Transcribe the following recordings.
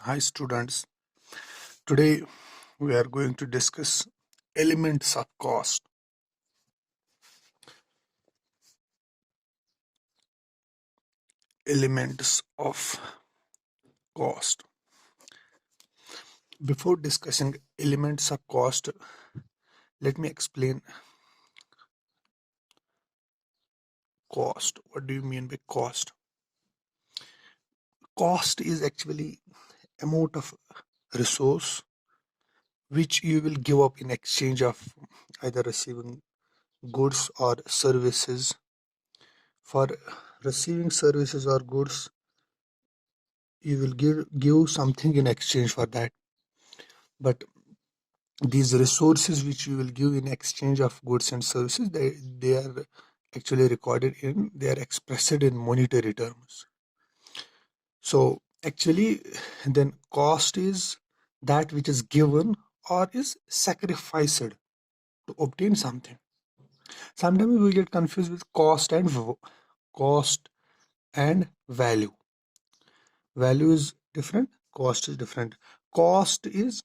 Hi students, today we are going to discuss elements of cost. Elements of cost. Before discussing elements of cost, let me explain cost. What do you mean by cost? Cost is actually amount of resource which you will give up in exchange of either receiving goods or services. For receiving services or goods, you will give something in exchange for that. But these resources which you will give in exchange of goods and services, they are actually they are expressed in monetary terms. So actually, then cost is that which is given or is sacrificed to obtain something. Sometimes we get confused with cost and value. Value is different, cost is different. Cost is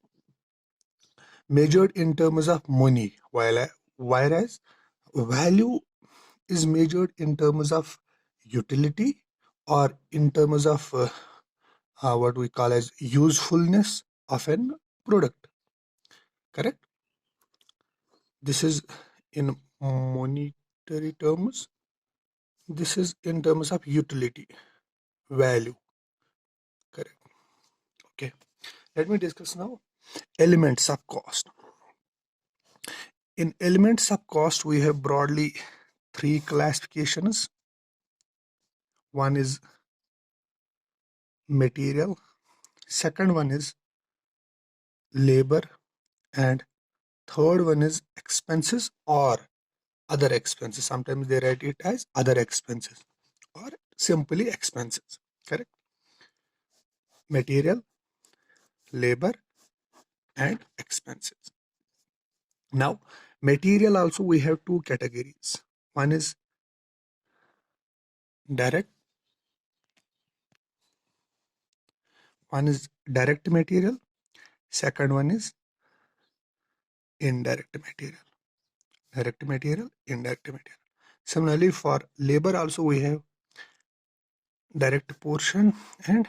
measured in terms of money, whereas value is measured in terms of utility or in terms of what we call as usefulness of an product. Correct? This is in monetary terms. This is in terms of utility, value. Correct. Okay. Let me discuss now elements of cost. In elements of cost, we have broadly three classifications. One is material, second one is labor, and third one is expenses or other expenses. Sometimes they write it as other expenses or simply expenses. Correct? Material, labor, and expenses. Now, material also we have two categories. One is direct, material. Second one is indirect material. Direct material, indirect material. Similarly, for labor also we have direct portion and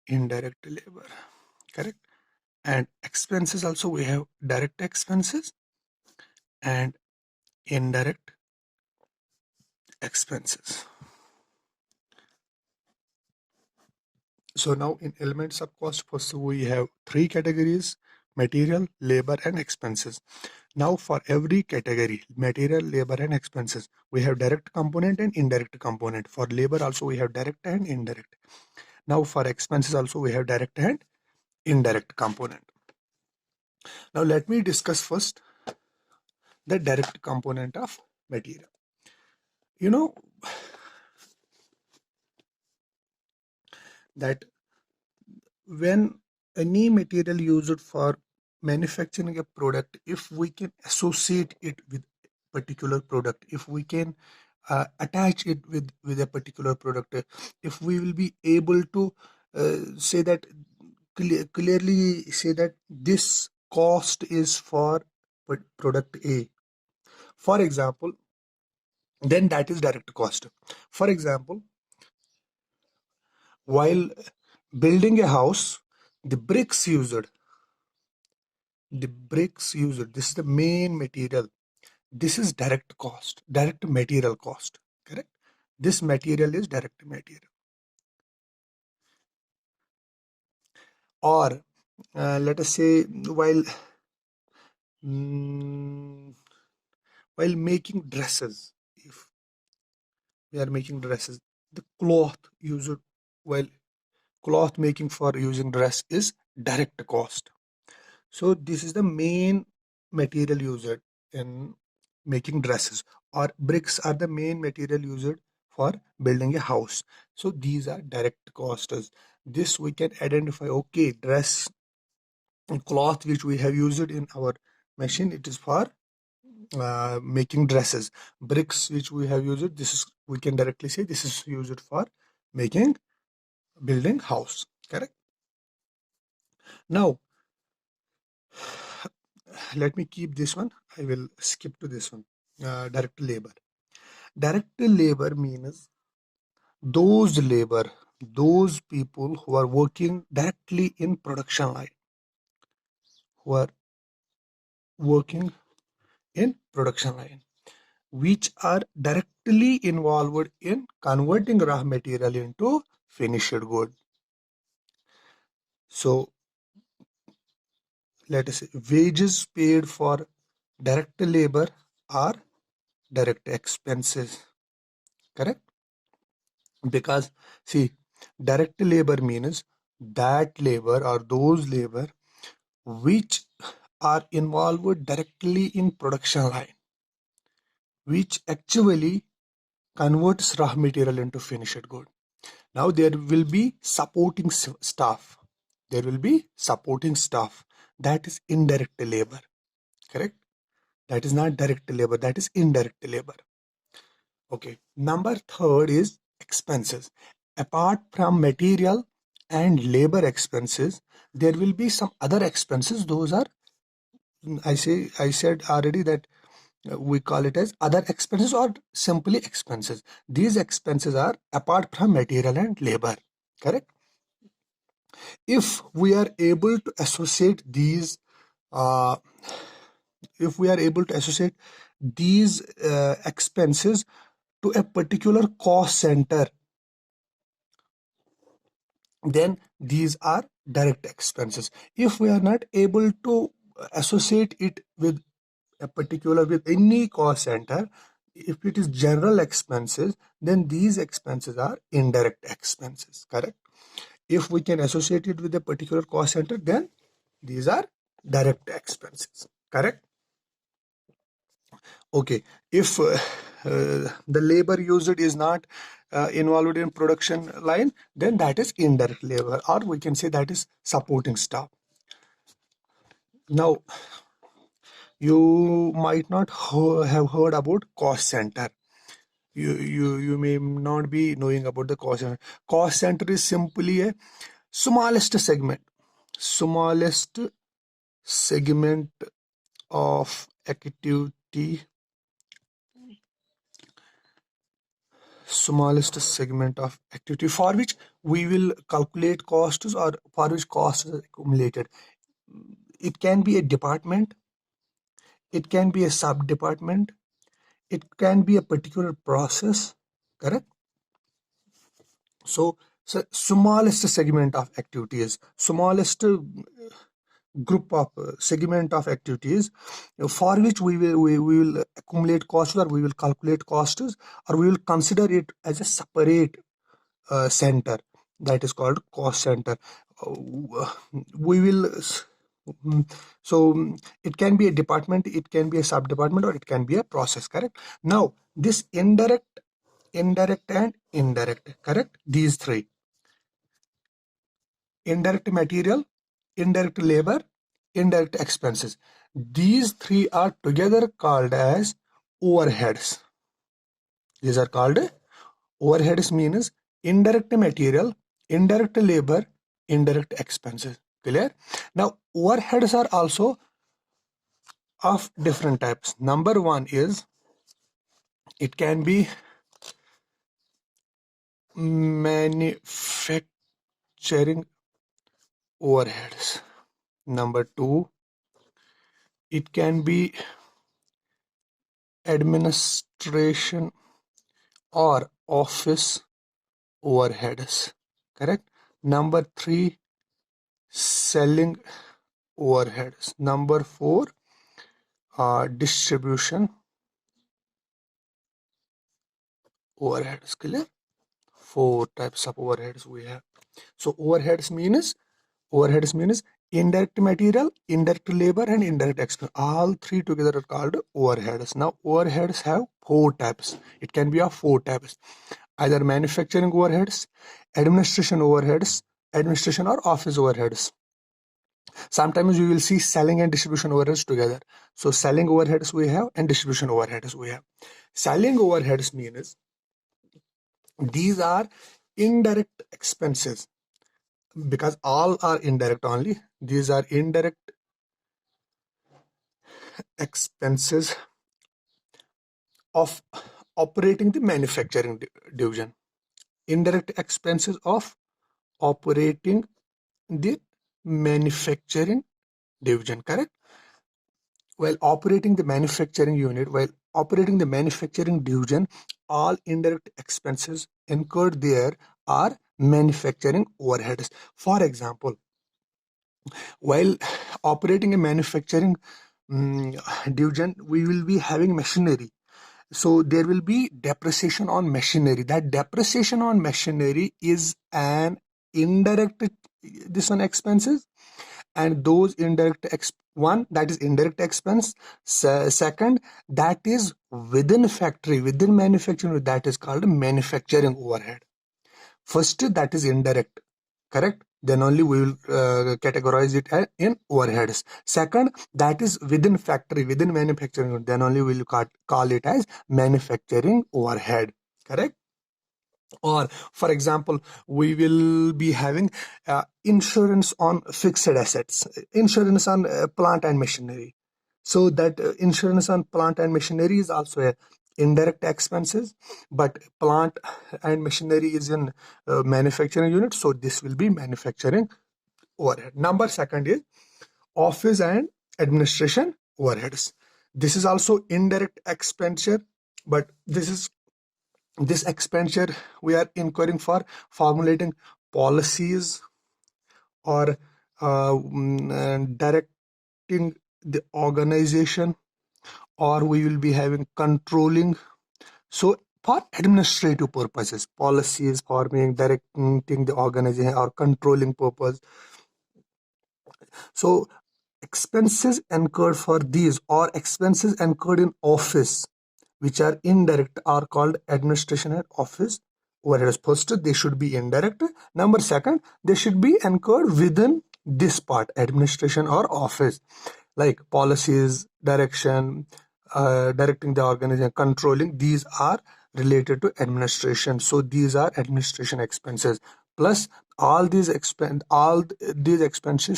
indirect labor. Correct? And expenses also we have direct expenses and indirect expenses. So now in elements of cost, first we have three categories: material, labor, and expenses. Now for every category, material, labor, and expenses, we have direct component and indirect component. For labor also we have direct and indirect. Now for expenses also we have direct and indirect component. Now let me discuss first the direct component of material. You know that when any material used for manufacturing a product, if we can associate it with particular product, if we can attach it with a particular product, if we will be able to say that clearly say that this cost is for product A, for example, then that is direct cost. For example, while building a house, the bricks used, this is the main material. This is direct cost, direct material cost. Correct? This material is direct material. Or let us say mm, while making dresses, if we are making dresses, the cloth used while cloth making for using dress is direct cost. So this is the main material used in making dresses, or bricks are the main material used for building a house. So these are direct costs. This we can identify, okay, dress and cloth which we have used in our machine, it is for making dresses. Bricks which we have used, this is, we can directly say this is used for making building house. Correct? Now, let me keep this one. I will skip to this one. Direct labor. Direct labor means those people who are working directly in production line, who are working in production line, which are directly involved in converting raw material into finished good. So let us say wages paid for direct labor are direct expenses, correct? Because see, direct labor means that labor or those labor which are involved directly in production line, which actually converts raw material into finished good. Now there will be supporting staff. There will be supporting staff. That is indirect labor, correct? That is not direct labor, that is indirect labor. Okay. Number third is expenses. Apart from material and labor expenses, there will be some other expenses. Those are, I said already that we call it as other expenses or simply expenses. These expenses are apart from material and labor, correct? If we are able to associate these, uh, if we are able to associate these expenses to a particular cost center, then these are direct expenses. If we are not able to associate it with a particular, with any cost center, if it is general expenses, then these expenses are indirect expenses, correct? If we can associate it with a particular cost center, then these are direct expenses, correct? Okay. If the labor used is not involved in production line, then that is indirect labor, or we can say that is supporting staff. Now, you might not have heard about cost center. You may not be knowing about the cost center. Cost center is simply a smallest segment of activity, smallest segment of activity for which we will calculate costs or for which costs are accumulated. It can be a department, it can be a sub department, it can be a particular process, correct? So smallest segment of activities, smallest group of segment of activities for which we will accumulate costs or we will calculate costs or we will consider it as a separate center, that is called cost center. We will so it can be a department, it can be a sub department, or it can be a process, correct? Now this indirect and indirect, correct? These three: indirect material, indirect labor, indirect expenses. These three are together called as overheads. These are called overheads, means indirect material, indirect labor, indirect expenses. Clear? Now overheads are also of different types. Number one is, it can be manufacturing overheads. Number two, it can be administration or office overheads, correct? Number three, selling overheads. Number four, distribution overheads. Clear? Four types of overheads we have. So overheads means indirect material, indirect labor, and indirect expense. All three together are called overheads. Now overheads have four types. It can be of four types: either manufacturing overheads, administration overheads, administration or office overheads. Sometimes you will see selling and distribution overheads together. So selling overheads we have and distribution overheads we have. Selling overheads means these are indirect expenses because all are indirect only. These are indirect expenses of operating the manufacturing division. Indirect expenses of operating the manufacturing division, correct? While operating the manufacturing unit, while operating the manufacturing division, all indirect expenses incurred there are manufacturing overheads. For example, while operating a manufacturing division, we will be having machinery. So there will be depreciation on machinery. That depreciation on machinery is an indirect this one expenses, and those indirect one, that is indirect expense. Second, that is within factory, within manufacturing, that is called manufacturing overhead. First, that is indirect, correct? Then only we will categorize it in overheads. Second, that is within factory, within manufacturing, then only we will call it as manufacturing overhead, correct? Or for example, we will be having insurance on fixed assets, insurance on plant and machinery. So that insurance on plant and machinery is also a indirect expenses, but plant and machinery is in manufacturing unit, so this will be manufacturing overhead. Number second is office and administration overheads. This is also indirect expenditure, but this expenditure we are incurring for formulating policies or directing the organization, or we will be having controlling. So for administrative purposes, policies forming, directing the organization or controlling purpose. So expenses incurred for these or expenses incurred in office which are indirect are called administration and office overheads. First, they should be indirect. Number second, they should be incurred within this part, administration or office, like policies, direction, directing the organization, controlling. These are related to administration. So these are administration expenses. Plus, all these expenses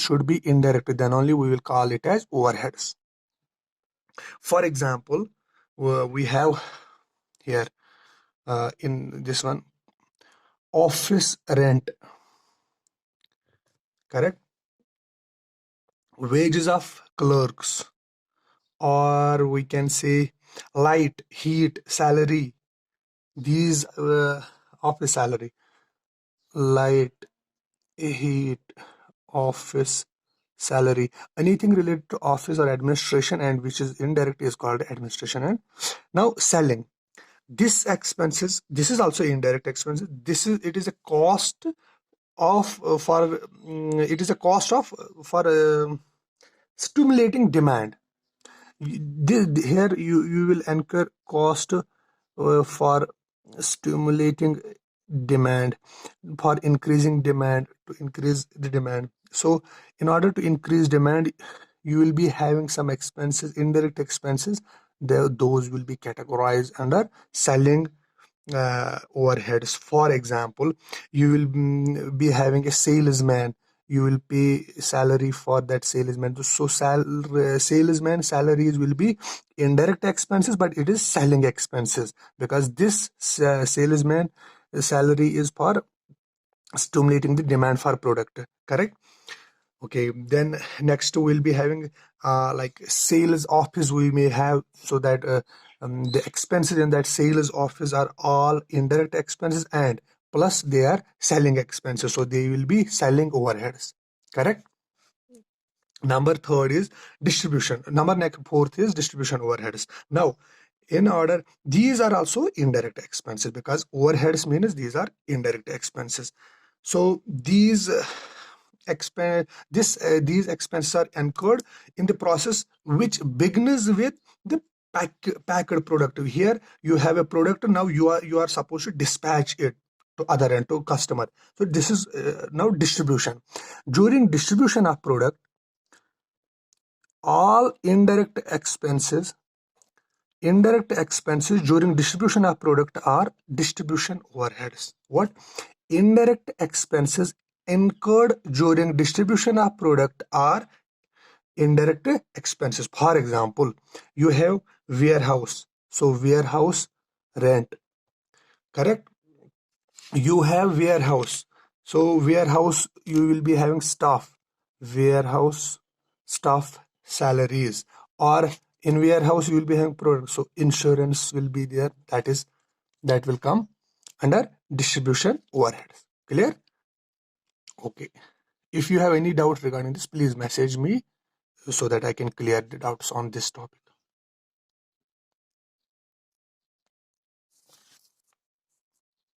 should be indirect. Then only we will call it as overheads. For example, we have here in this one office rent, correct? Wages of clerks, or we can say light, heat, salary. These office salary, light, heat, office salary. Anything related to office or administration and which is indirect is called administration. And now selling, this expenses, this is also indirect expenses. It is a cost of it is a cost of for stimulating demand. Here you will incur cost for stimulating demand, for increasing demand, to increase the demand. So in order to increase demand, you will be having some expenses, indirect expenses. Those will be categorized under selling overheads. For example, you will be having a salesman. You will pay salary for that salesman. So salesman salaries will be indirect expenses, but it is selling expenses because this salesman salary is for stimulating the demand for product, correct? Okay, then next we'll be having like sales office we may have, so that the expenses in that sales office are all indirect expenses, and plus they are selling expenses, so they will be selling overheads, correct? Number third is distribution. Fourth is distribution overheads. Now, in order, these are also indirect expenses because overheads means these are indirect expenses. So these these expenses are incurred in the process which begins with the packed product. Here you have a product, now you are supposed to dispatch it to other end, to customer. So this is now distribution. During distribution of product, all indirect expenses during distribution of product are distribution overheads. What indirect expenses incurred during distribution of product are indirect expenses. For example, you have warehouse, so warehouse rent, correct? You have warehouse, so warehouse you will be having staff, warehouse staff salaries, or in warehouse you will be having product, so insurance will be there, that will come under distribution overheads. Clear? Okay, if you have any doubt regarding this, please message me so that I can clear the doubts on this topic.